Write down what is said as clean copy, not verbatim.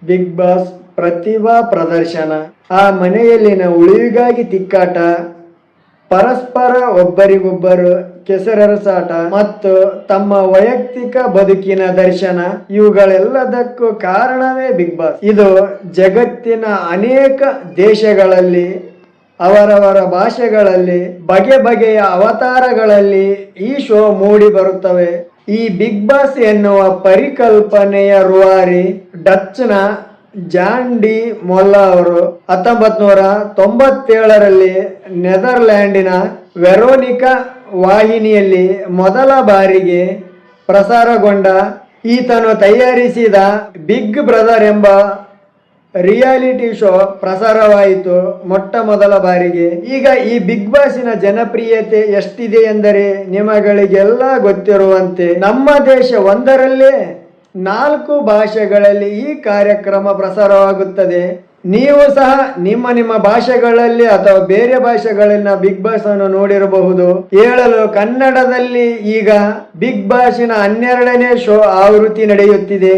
Big boss ಪ್ರತಿಭಾ ಪ್ರದರ್ಶನ, ಆ ಮನೆಯಲ್ಲಿನ ಉಳಿವಿಗಾಗಿ ತಿಕ್ಕಾಟ, ಪರಸ್ಪರ ಒಬ್ಬರಿಗೊಬ್ಬರು ಕೆಸರೆರಸಾಟ ಮತ್ತು ತಮ್ಮ ವೈಯಕ್ತಿಕ ಬದುಕಿನ ದರ್ಶನ, ಇವುಗಳೆಲ್ಲದಕ್ಕೂ ಕಾರಣವೇ ಬಿಗ್ ಬಾಸ್. ಇದು ಜಗತ್ತಿನ ಅನೇಕ ದೇಶಗಳಲ್ಲಿ ಅವರವರ ಭಾಷೆಗಳಲ್ಲಿ ಬಗೆ ಬಗೆಯ ಅವತಾರಗಳಲ್ಲಿ ಈ ಶೋ ಮೂಡಿ ಬರುತ್ತವೆ. ಈ ಬಿಗ್ ಬಾಸ್ ಎನ್ನುವ ಪರಿಕಲ್ಪನೆಯ ರೂವಾರಿ ಡಚ್ನ ಜಾನ್ ಡಿ ಮೊಲ್ಲಾ ಅವರು 1997ರಲ್ಲಿ ನೆದರ್ಲ್ಯಾಂಡಿನ ವೆರೋನಿಕಾ ವಾಹಿನಿಯಲ್ಲಿ ಮೊದಲ ಬಾರಿಗೆ ಪ್ರಸಾರಗೊಂಡ ಈತನು ತಯಾರಿಸಿದ ಬಿಗ್ ಬ್ರದರ್ ಎಂಬ ರಿಯಾಲಿಟಿ ಶೋ ಪ್ರಸಾರವಾಯಿತು ಮೊಟ್ಟ ಮೊದಲ ಬಾರಿಗೆ. ಈಗ ಈ ಬಿಗ್ ಬಾಸಿನ ಜನಪ್ರಿಯತೆ ಎಷ್ಟಿದೆ ಎಂದರೆ ನಿಮಗಳಿಗೆಲ್ಲ ಗೊತ್ತಿರುವಂತೆ ನಮ್ಮ ದೇಶ ಒಂದರಲ್ಲೇ 4 ಭಾಷೆಗಳಲ್ಲಿ ಈ ಕಾರ್ಯಕ್ರಮ ಪ್ರಸಾರವಾಗುತ್ತದೆ. ನೀವು ಸಹ ನಿಮ್ಮ ಭಾಷೆಗಳಲ್ಲಿ ಅಥವಾ ಬೇರೆ ಭಾಷೆಗಳಲ್ಲಿನ ಬಿಗ್ ಬಾಸ್ ಅನ್ನು ನೋಡಿರಬಹುದು. ಹೇಳಲು ಕನ್ನಡದಲ್ಲಿ ಈಗ ಬಿಗ್ ಬಾಸಿನ 12ನೇ ಶೋ ಆವೃತ್ತಿ ನಡೆಯುತ್ತಿದೆ.